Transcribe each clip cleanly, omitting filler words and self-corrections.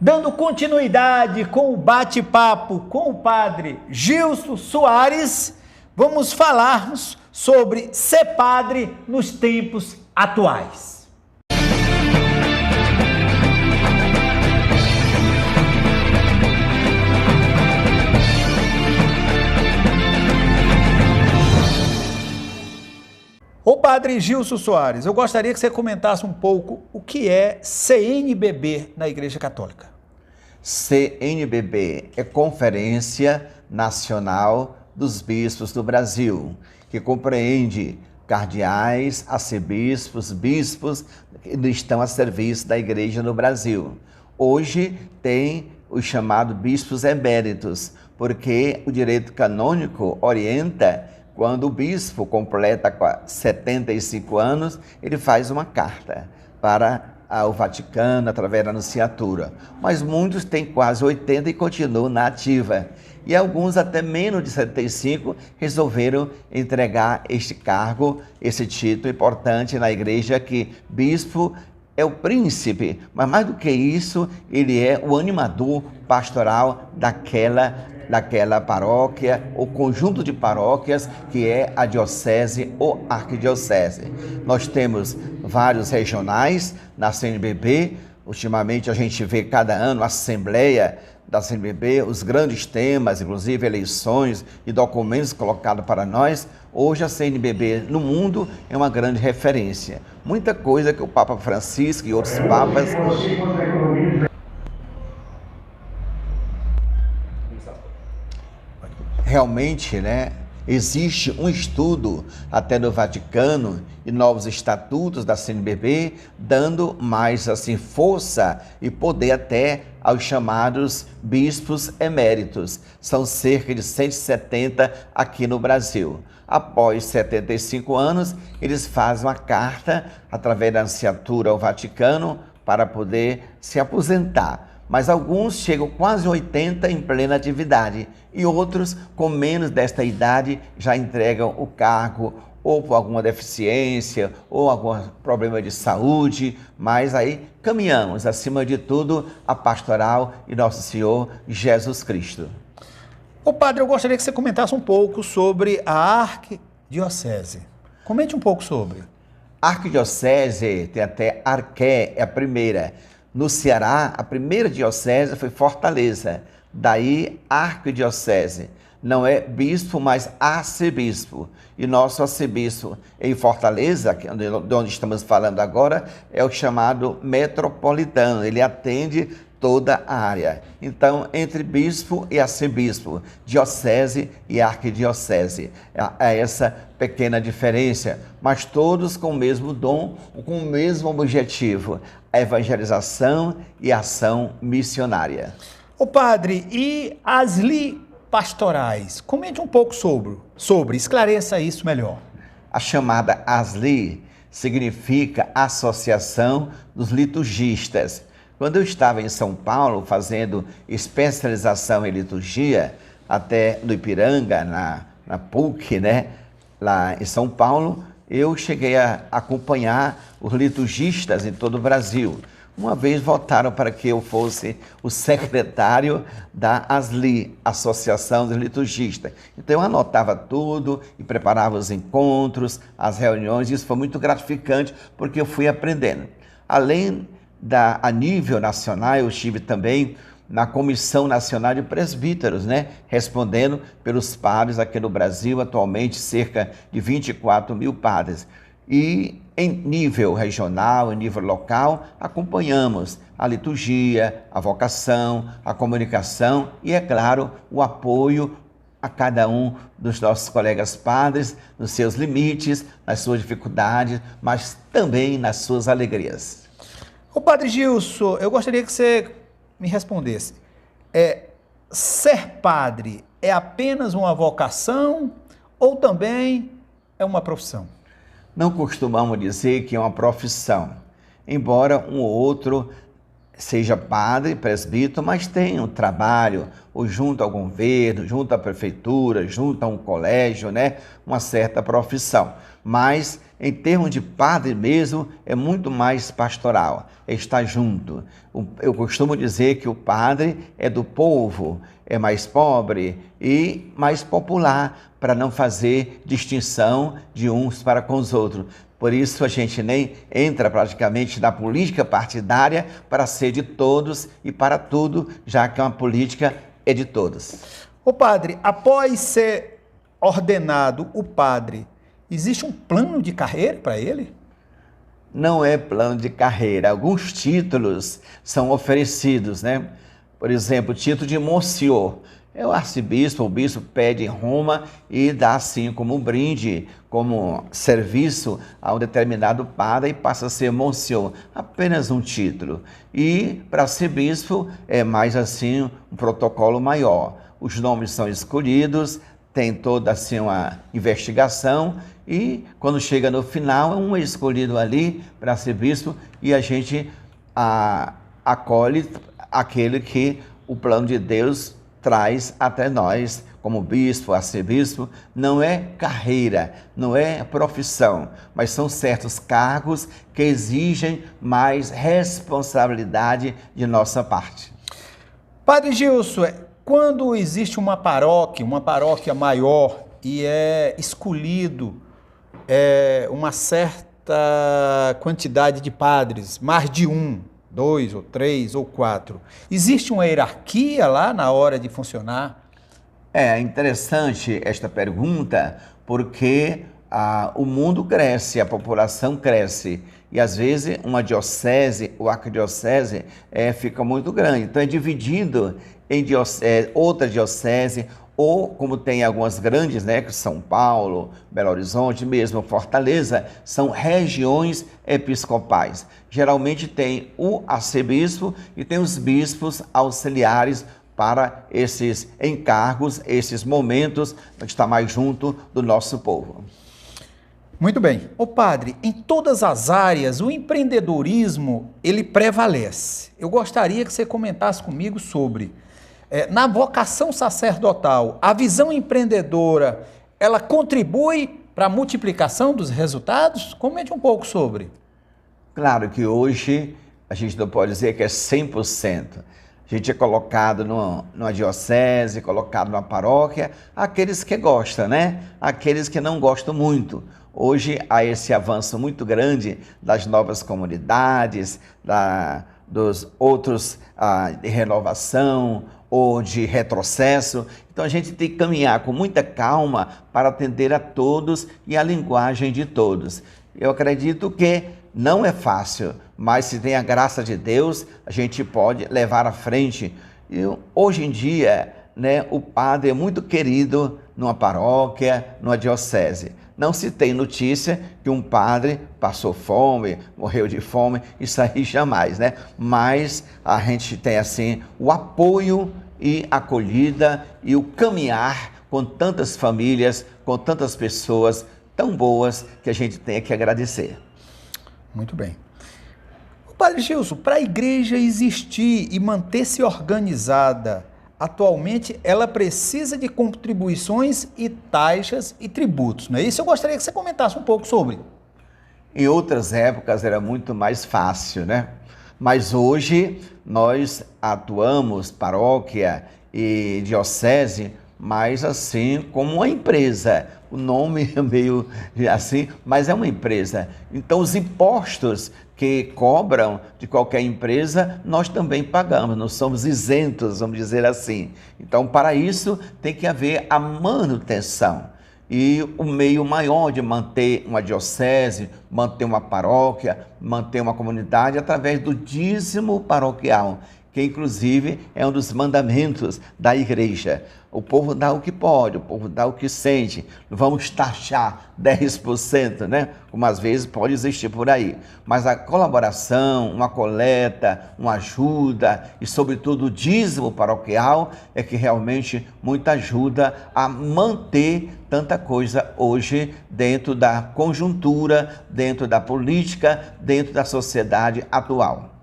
Dando continuidade com o bate-papo com o padre Gilson Soares, vamos falarmos sobre ser padre nos tempos atuais. Ô padre Gilson Soares, eu gostaria que você comentasse um pouco o que é CNBB na Igreja Católica. CNBB é Conferência Nacional dos Bispos do Brasil, que compreende cardeais, arcebispos, bispos que estão a serviço da Igreja no Brasil. Hoje tem os chamados bispos eméritos, porque o direito canônico orienta quando o bispo completa 75 anos, ele faz uma carta para o Vaticano, através da Nunciatura. Mas muitos têm quase 80 e continuam na ativa. E alguns, até menos de 75, resolveram entregar este cargo, esse título importante na igreja, que bispo é o príncipe, mas mais do que isso, ele é o animador pastoral daquela paróquia, ou conjunto de paróquias, que é a diocese ou arquidiocese. Nós temos vários regionais na CNBB, ultimamente a gente vê cada ano a assembleia da CNBB, os grandes temas, inclusive eleições e documentos colocados para nós. Hoje a CNBB no mundo é uma grande referência. Muita coisa que o Papa Francisco e outros papas realmente, existe um estudo até no Vaticano e novos estatutos da CNBB, dando mais força e poder até aos chamados bispos eméritos. São cerca de 170 aqui no Brasil. Após 75 anos, eles fazem uma carta através da Nunciatura ao Vaticano para poder se aposentar. Mas alguns chegam quase 80 em plena atividade e outros com menos desta idade já entregam o cargo ou por alguma deficiência ou algum problema de saúde, mas aí caminhamos, acima de tudo, a pastoral e Nosso Senhor Jesus Cristo. Ô padre, eu gostaria que você comentasse um pouco sobre a arquidiocese. Comente um pouco sobre. Arquidiocese, tem até arqué, é a primeira. No Ceará, a primeira diocese foi Fortaleza, daí arquidiocese. Não é bispo, mas arcebispo. E nosso arcebispo em Fortaleza, de onde estamos falando agora, é o chamado metropolitano. Ele atende toda a área. Então, entre bispo e arcebispo, diocese e arquidiocese. É essa pequena diferença, mas todos com o mesmo dom, com o mesmo objetivo, a evangelização e a ação missionária. Ô padre, e as pastorais? Comente um pouco sobre, esclareça isso melhor. A chamada ASLI significa Associação dos Liturgistas. Quando eu estava em São Paulo fazendo especialização em liturgia, até no Ipiranga, na PUC, lá em São Paulo, eu cheguei a acompanhar os liturgistas em todo o Brasil. Uma vez votaram para que eu fosse o secretário da ASLI, Associação dos Liturgistas. Então eu anotava tudo e preparava os encontros, as reuniões, e isso foi muito gratificante porque eu fui aprendendo. Além a nível nacional, eu estive também na Comissão Nacional de Presbíteros, respondendo pelos padres aqui no Brasil, atualmente cerca de 24 mil padres. E em nível regional, em nível local, acompanhamos a liturgia, a vocação, a comunicação e, é claro, o apoio a cada um dos nossos colegas padres, nos seus limites, nas suas dificuldades, mas também nas suas alegrias. Ô padre Gilson, eu gostaria que você me respondesse. Ser padre é apenas uma vocação ou também é uma profissão? Não costumamos dizer que é uma profissão, embora um ou outro seja padre, presbítero, mas tem um trabalho, ou junto ao governo, junto à prefeitura, junto a um colégio, uma certa profissão. Mas, em termos de padre mesmo, é muito mais pastoral, é estar junto. Eu costumo dizer que o padre é do povo, é mais pobre e mais popular, para não fazer distinção de uns para com os outros. Por isso a gente nem entra praticamente na política partidária para ser de todos e para tudo, já que uma política é de todos. Ô padre, após ser ordenado o padre, existe um plano de carreira para ele? Não é plano de carreira. Alguns títulos são oferecidos, né? Por exemplo, o título de Monsenhor. É o arcebispo, o bispo pede em Roma e dá assim como um brinde, como serviço a um determinado padre e passa a ser Monsenhor, apenas um título. E para ser bispo é mais assim um protocolo maior. Os nomes são escolhidos, tem toda assim uma investigação e quando chega no final, um é escolhido ali para ser bispo e a gente acolhe aquele que o plano de Deus traz até nós, como bispo, arcebispo. Não é carreira, não é profissão, mas são certos cargos que exigem mais responsabilidade de nossa parte. Padre Gilson, quando existe uma paróquia maior e é escolhido uma certa quantidade de padres, mais de um, 2 ou 3 ou 4, existe uma hierarquia lá na hora de funcionar? É interessante esta pergunta, porque o mundo cresce, a população cresce, e às vezes uma diocese ou arquidiocese fica muito grande. Então é dividido em outra diocese, ou como tem algumas grandes, né, que São Paulo, Belo Horizonte, mesmo Fortaleza, são regiões episcopais. Geralmente tem o arcebispo e tem os bispos auxiliares para esses encargos, esses momentos de estar mais junto do nosso povo. Muito bem. Ô padre, em todas as áreas o empreendedorismo ele prevalece. Eu gostaria que você comentasse comigo sobre na vocação sacerdotal, a visão empreendedora, ela contribui para a multiplicação dos resultados? Comente um pouco sobre. Claro que hoje a gente não pode dizer que é 100%. A gente é colocado numa diocese, colocado numa paróquia, aqueles que gostam, né? Aqueles que não gostam muito. Hoje há esse avanço muito grande das novas comunidades, dos outros de renovação ou de retrocesso. Então a gente tem que caminhar com muita calma para atender a todos e a linguagem de todos. Eu acredito que não é fácil, mas se tem a graça de Deus, a gente pode levar à frente. E hoje em dia, né, o padre é muito querido numa paróquia, numa diocese. Não se tem notícia que um padre passou fome, morreu de fome, isso aí jamais, né? Mas a gente tem assim o apoio e acolhida e o caminhar com tantas famílias, com tantas pessoas tão boas que a gente tem que agradecer. Muito bem. Padre Gilson, para a igreja existir e manter-se organizada, atualmente ela precisa de contribuições e taxas e tributos, não é isso? Eu gostaria que você comentasse um pouco sobre. Em outras épocas era muito mais fácil, né? Mas hoje nós atuamos, paróquia e diocese, mas assim como uma empresa. O nome é meio assim, mas é uma empresa. Então os impostos que cobram de qualquer empresa, nós também pagamos, não somos isentos, vamos dizer assim. Então para isso tem que haver a manutenção. E o meio maior de manter uma diocese, manter uma paróquia, manter uma comunidade, através do dízimo paroquial, que inclusive é um dos mandamentos da igreja. O povo dá o que pode, o povo dá o que sente. Não vamos taxar 10%, né? Como às vezes pode existir por aí. Mas a colaboração, uma coleta, uma ajuda e, sobretudo, o dízimo paroquial é que realmente muito ajuda a manter tanta coisa hoje dentro da conjuntura, dentro da política, dentro da sociedade atual.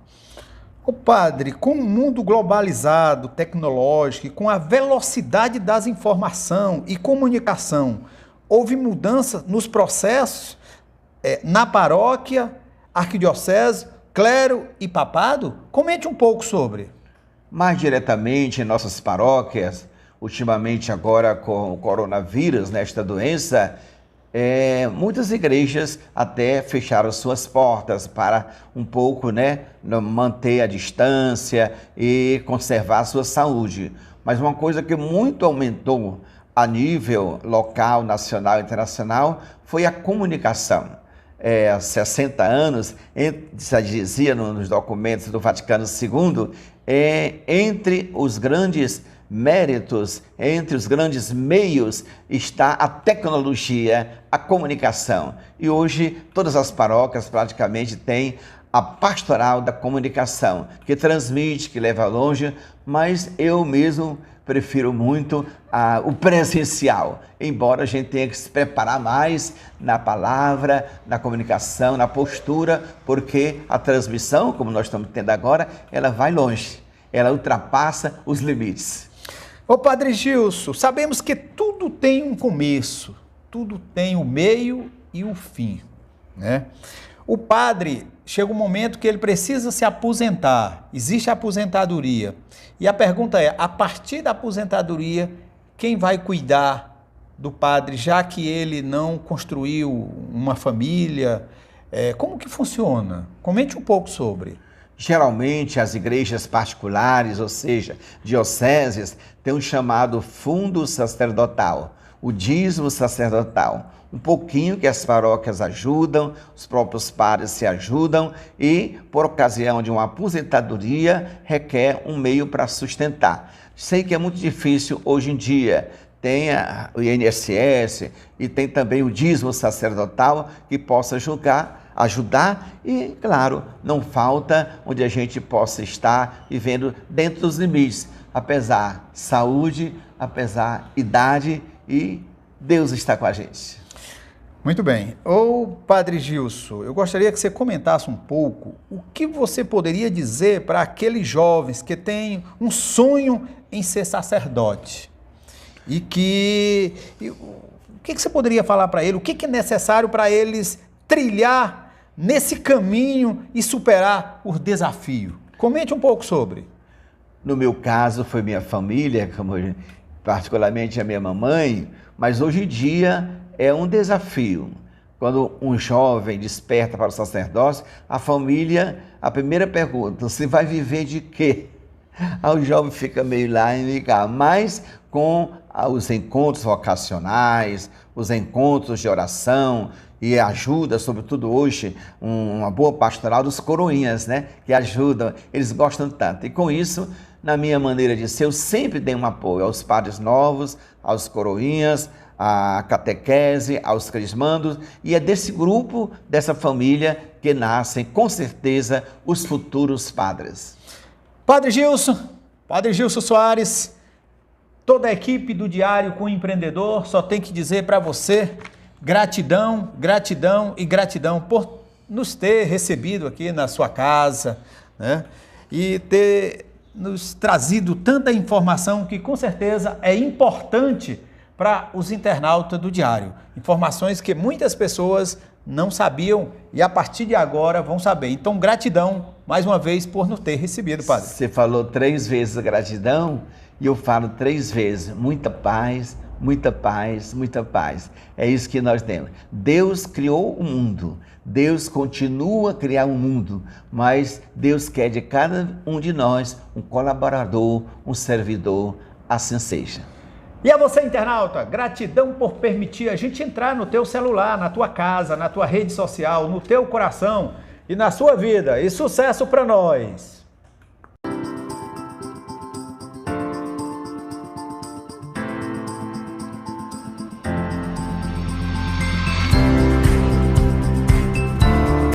Ô padre, com o mundo globalizado, tecnológico, com a velocidade das informações e comunicação, houve mudança nos processos na paróquia, arquidiocese, clero e papado? Comente um pouco sobre. Mais diretamente em nossas paróquias, ultimamente agora com o coronavírus, nesta doença, muitas igrejas até fecharam suas portas para um pouco, manter a distância e conservar a sua saúde. Mas uma coisa que muito aumentou a nível local, nacional e internacional foi a comunicação. Há 60 anos, se dizia nos documentos do Vaticano II, entre os grandes méritos, entre os grandes meios, está a tecnologia, a comunicação. E hoje todas as paróquias praticamente têm a pastoral da comunicação, que transmite, que leva longe, mas eu mesmo prefiro muito o presencial, embora a gente tenha que se preparar mais na palavra, na comunicação, na postura, porque a transmissão, como nós estamos tendo agora, ela vai longe, ela ultrapassa os limites. Ô Padre Gilson, sabemos que tudo tem um começo, tudo tem o meio e o fim, né? O padre chega um momento que ele precisa se aposentar, existe a aposentadoria. E a pergunta é, a partir da aposentadoria, quem vai cuidar do padre, já que ele não construiu uma família? Como que funciona? Comente um pouco sobre. Geralmente as igrejas particulares, ou seja, dioceses, têm um chamado fundo sacerdotal, o dízimo sacerdotal. Um pouquinho que as paróquias ajudam, os próprios padres se ajudam e, por ocasião de uma aposentadoria, requer um meio para sustentar. Sei que é muito difícil hoje em dia. Tem o INSS e tem também o dízimo sacerdotal que possa ajudar e, claro, não falta onde a gente possa estar vivendo dentro dos limites, apesar saúde, apesar idade, e Deus está com a gente. Muito bem. Ô Padre Gilson, eu gostaria que você comentasse um pouco o que você poderia dizer para aqueles jovens que têm um sonho em ser sacerdote. E o que você poderia falar para ele? O que é necessário para eles trilhar nesse caminho e superar o desafio? Comente um pouco sobre. No meu caso, foi minha família, particularmente a minha mamãe, mas hoje em dia é um desafio. Quando um jovem desperta para o sacerdócio, a família, a primeira pergunta, você vai viver de quê? Aí o jovem fica meio lá e meio cá, mas com os encontros vocacionais, os encontros de oração e ajuda, sobretudo hoje, uma boa pastoral dos coroinhas, que ajudam, eles gostam tanto. E com isso, na minha maneira de ser, eu sempre dei um apoio aos padres novos, aos coroinhas, à catequese, aos crismandos, e é desse grupo, dessa família, que nascem, com certeza, os futuros padres. Padre Gilson Soares, toda a equipe do Diário com o Empreendedor só tem que dizer para você gratidão, gratidão e gratidão por nos ter recebido aqui na sua casa, e ter nos trazido tanta informação que com certeza é importante para os internautas do Diário. Informações que muitas pessoas não sabiam e a partir de agora vão saber. Então, gratidão mais uma vez por nos ter recebido, Padre. Você falou 3 vezes gratidão e eu falo 3 vezes muita paz, muita paz, muita paz. É isso que nós temos. Deus criou o mundo, Deus continua a criar o mundo, mas Deus quer de cada um de nós um colaborador, um servidor, assim seja. E a você, internauta, gratidão por permitir a gente entrar no teu celular, na tua casa, na tua rede social, no teu coração e na sua vida. E sucesso para nós!